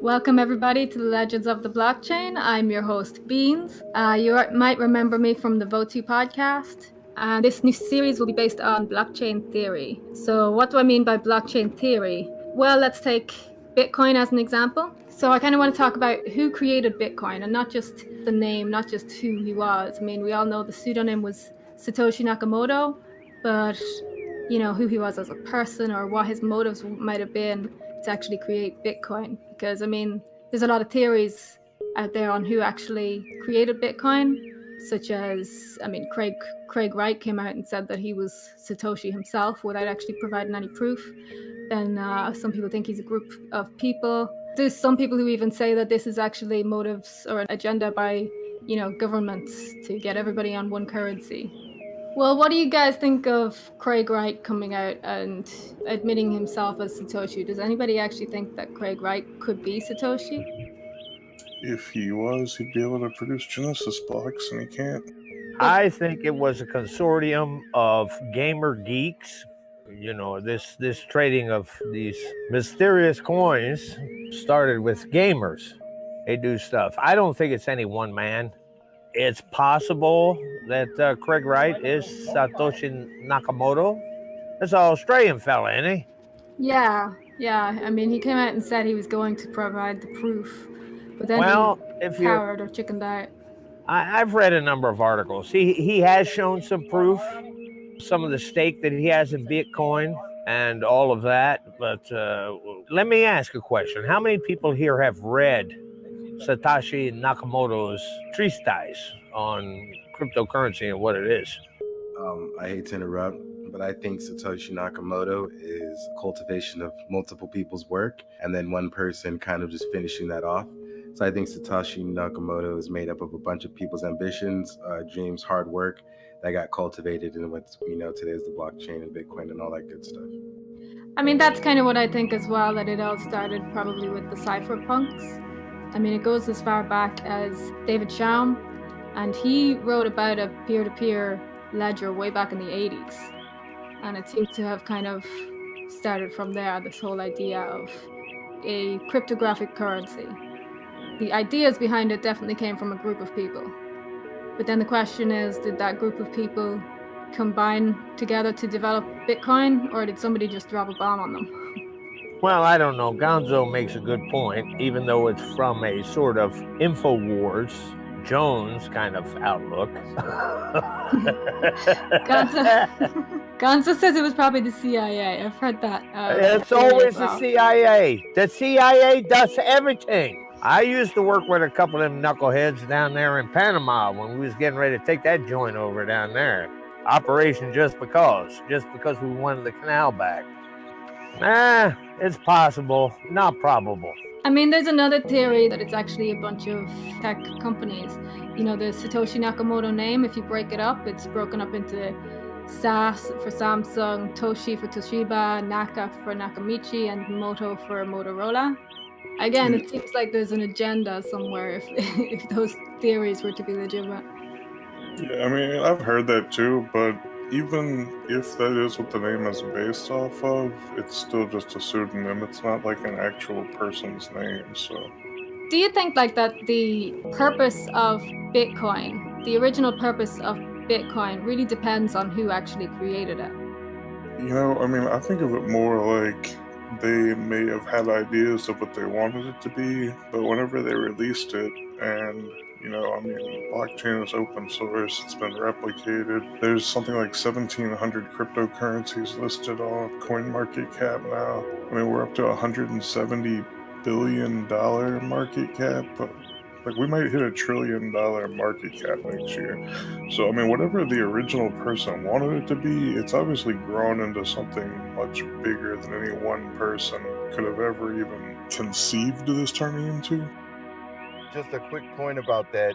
Welcome everybody to the Legends of the Blockchain. I'm your host, Beans. Might remember me from the VOTU podcast. And this new series will be based on blockchain theory. So what do I mean by blockchain theory? Well, let's take Bitcoin as an example. So I kind of want to talk about who created Bitcoin and not just the name, not just who he was. I mean, we all know the pseudonym was Satoshi Nakamoto, but who he was as a person or what his motives might have been to actually create Bitcoin. Because, I mean, there's a lot of theories out there on who actually created Bitcoin, such as, Craig Wright came out and said that he was Satoshi himself without actually providing any proof. Then some people think he's a group of people. There's some people who even say that this is actually motives or an agenda by, governments to get everybody on one currency. Well, what do you guys think of Craig Wright coming out and admitting himself as Satoshi? Does anybody actually think that Craig Wright could be Satoshi? If he was, he'd be able to produce Genesis blocks, and he can't. I think it was a consortium of gamer geeks. This trading of these mysterious coins started with gamers. They do stuff. I don't think it's any one man. It's possible that Craig Wright is Satoshi Nakamoto. That's an Australian fella, isn't he? Yeah. I mean, he came out and said he was going to provide the proof, but then he cowered or chickened out. I've read a number of articles. He has shown some proof, some of the stake that he has in Bitcoin and all of that. But let me ask a question. How many people here have read Satoshi Nakamoto's treatise on cryptocurrency and what it is? I hate to interrupt, but I think Satoshi Nakamoto is cultivation of multiple people's work and then one person kind of just finishing that off. So I think Satoshi Nakamoto is made up of a bunch of people's ambitions, dreams, hard work that got cultivated in what we know today is the blockchain and Bitcoin and all that good stuff. I mean, that's kind of what I think as well, that it all started probably with the cypherpunks. I mean, it goes as far back as David Chaum, and he wrote about a peer-to-peer ledger way back in the 80s. And it seems to have kind of started from there, this whole idea of a cryptographic currency. The ideas behind it definitely came from a group of people. But then the question is, did that group of people combine together to develop Bitcoin, or did somebody just drop a bomb on them? Well, I don't know. Gonzo makes a good point, even though it's from a sort of InfoWars Jones kind of outlook. Gonzo says it was probably the CIA. I've heard that. It's always the CIA. The CIA does everything. I used to work with a couple of them knuckleheads down there in Panama when we was getting ready to take that joint over down there. Operation Just Because we wanted the canal back. It's possible, not probable. I mean, there's another theory that it's actually a bunch of tech companies. The Satoshi Nakamoto name, if you break it up, it's broken up into SAS for Samsung, Toshi for Toshiba, Naka for Nakamichi, and Moto for Motorola. Again, it seems like there's an agenda somewhere if those theories were to be legitimate. Yeah, I mean, I've heard that too, but even if that is what the name is based off of, it's still just a pseudonym. It's not like an actual person's name, so... Do you think like that the purpose of Bitcoin, the original purpose of Bitcoin, really depends on who actually created it? I think of it more like they may have had ideas of what they wanted it to be, but whenever they released it, and blockchain is open source, it's been replicated. There's something like 1,700 cryptocurrencies listed on CoinMarketCap now. I mean, we're up to $170 billion market cap, but we might hit $1 trillion market cap next year. So, I mean, whatever the original person wanted it to be, it's obviously grown into something much bigger than any one person could have ever even conceived this turning into. Just a quick point about that.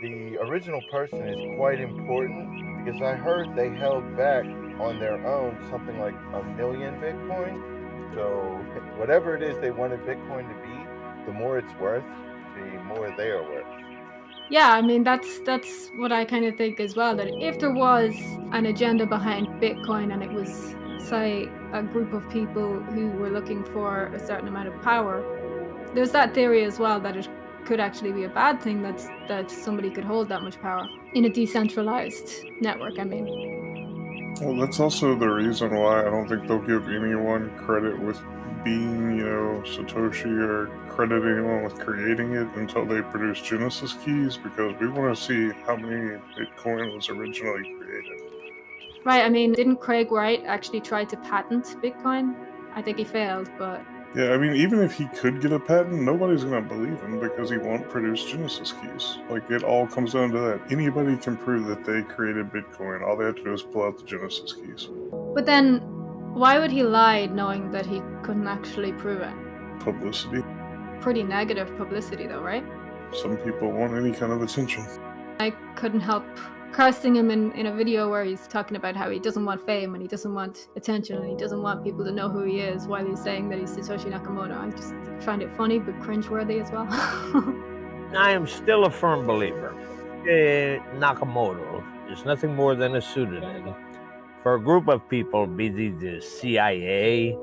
The original person is quite important because I heard they held back on their own something like 1 million Bitcoin. So whatever it is they wanted Bitcoin to be, the more it's worth, the more they are worth. Yeah, I mean, that's what I kind of think as well, that if there was an agenda behind Bitcoin and it was, say, a group of people who were looking for a certain amount of power, There's that theory as well that it could actually be a bad thing that somebody could hold that much power in a decentralized network, I mean. Well, that's also the reason why I don't think they'll give anyone credit with being, Satoshi, or credit anyone with creating it until they produce Genesis keys, because we want to see how many Bitcoin was originally created. Right, I mean, didn't Craig Wright actually try to patent Bitcoin? I think he failed, but... Yeah, I mean, even if he could get a patent, nobody's going to believe him because he won't produce Genesis keys. Like, it all comes down to that. Anybody can prove that they created Bitcoin. All they have to do is pull out the Genesis keys. But then, why would he lie knowing that he couldn't actually prove it? Publicity. Pretty negative publicity though, right? Some people want any kind of attention. I couldn't help casting him in a video where he's talking about how he doesn't want fame and he doesn't want attention and he doesn't want people to know who he is while he's saying that he's Satoshi Nakamoto. I just find it funny but cringeworthy as well. I am still a firm believer. Nakamoto is nothing more than a pseudonym for a group of people, be it the CIA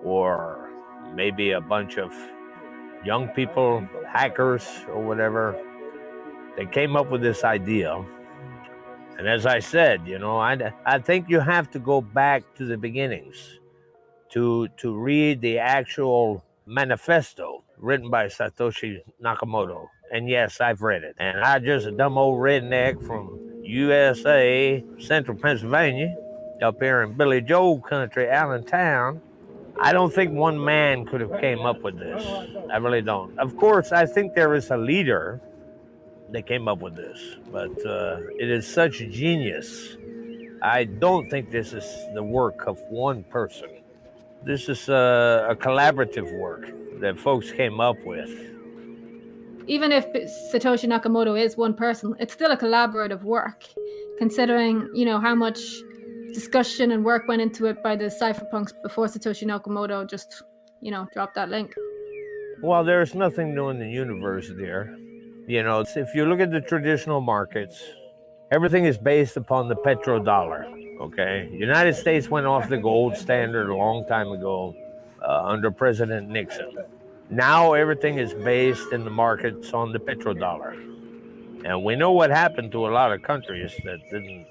or maybe a bunch of young people, hackers or whatever. They came up with this idea. And as I said, I think you have to go back to the beginnings to read the actual manifesto written by Satoshi Nakamoto. And yes, I've read it. And I just a dumb old redneck from USA, central Pennsylvania, up here in Billy Joel country, Allentown. I don't think one man could have came up with this. I really don't. Of course, I think there is a leader that came up with this, but it is such genius. I don't think this is the work of one person. This is a collaborative work that folks came up with. Even if Satoshi Nakamoto is one person, it's still a collaborative work, considering, how much discussion and work went into it by the cypherpunks before Satoshi Nakamoto just, dropped that link. Well, there's nothing new in the universe there. If you look at the traditional markets, everything is based upon the petrodollar, okay? United States went off the gold standard a long time ago under President Nixon. Now everything is based in the markets on the petrodollar. And we know what happened to a lot of countries that didn't,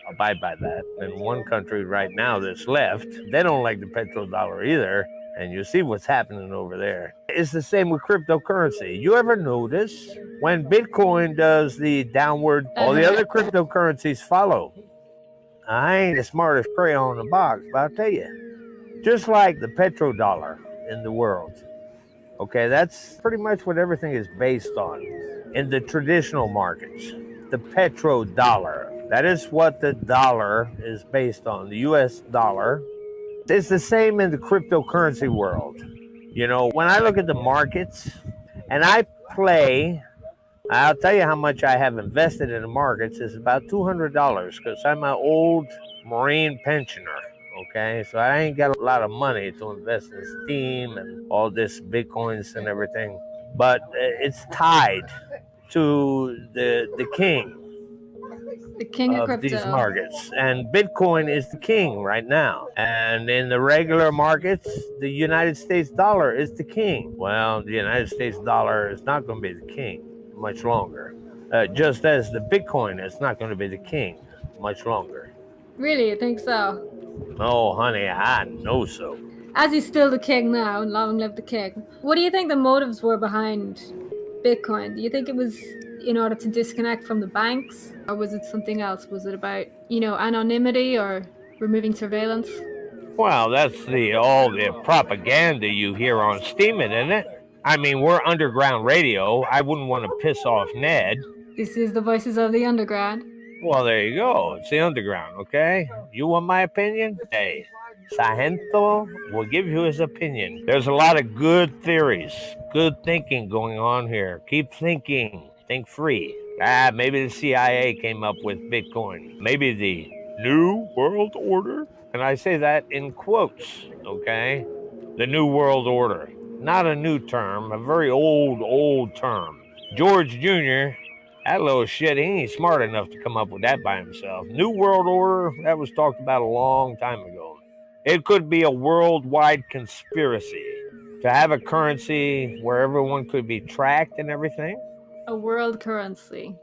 abide by that. And one country right now that's left, they don't like the petrodollar either. And you see what's happening over there. It's the same with cryptocurrency. You ever notice when Bitcoin does the downward, all the other cryptocurrencies follow? I ain't the smartest crayon in the box, but I'll tell you. Just like the petrodollar in the world. Okay, that's pretty much what everything is based on in the traditional markets. The petrodollar. That is what the dollar is based on, the US dollar. It's the same in the cryptocurrency world. When I look at the markets and I'll tell you how much I have invested in the markets is about $200 because I'm an old Marine pensioner. Okay, so I ain't got a lot of money to invest in Steam and all this Bitcoins and everything, but it's tied to the king. The king of these crypto. markets, and Bitcoin is the king right now. And in the regular markets, the United States dollar is the king. Well, the United States dollar is not going to be the king much longer, just as the Bitcoin is not going to be the king much longer. Really, you think so? Oh, honey, I know so. As he's still the king now, and long live the king. What do you think the motives were behind Bitcoin? Do you think it was in order to disconnect from the banks, or was it something else? Was it about, anonymity or removing surveillance? Well, that's all the propaganda you hear on Steemit, isn't it? I mean, we're underground radio. I wouldn't want to piss off Ned. This is the Voices of the Underground. Well, there you go. It's the underground, okay? You want my opinion? Hey, Sargento will give you his opinion. There's a lot of good theories, good thinking going on here. Keep thinking. Think free. Maybe the CIA came up with Bitcoin. Maybe the New World Order. And I say that in quotes, okay? The New World Order. Not a new term, a very old term. George Jr., that little shit, he ain't smart enough to come up with that by himself. New World Order, that was talked about a long time ago. It could be a worldwide conspiracy to have a currency where everyone could be tracked and everything. A world currency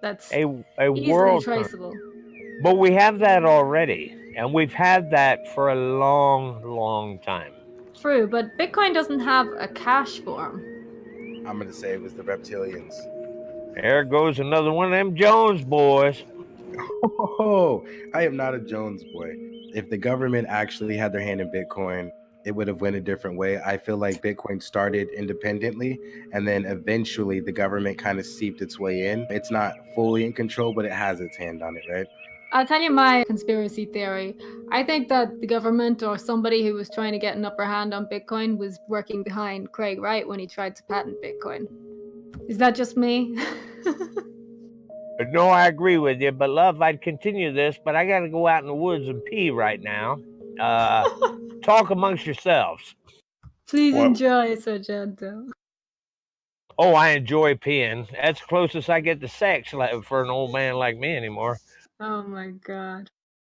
that's A easily world currency. traceable. But we have that already, and we've had that for a long time. True, but Bitcoin doesn't have a cash form. I'm going to say it was the reptilians. There goes another one of them Jones boys. Oh, I am not a Jones boy. If the government actually had their hand in Bitcoin, it would have went a different way. I feel like Bitcoin started independently, and then eventually the government kind of seeped its way in. It's not fully in control, but it has its hand on it, right? I'll tell you my conspiracy theory. I think that the government or somebody who was trying to get an upper hand on Bitcoin was working behind Craig Wright when he tried to patent Bitcoin. Is that just me? No, I agree with you, but love, I'd continue this, but I got to go out in the woods and pee right now. Talk amongst yourselves. Please What? enjoy, Sargento. Oh, I enjoy peeing. That's the closest I get to sex for an old man like me anymore. Oh my God.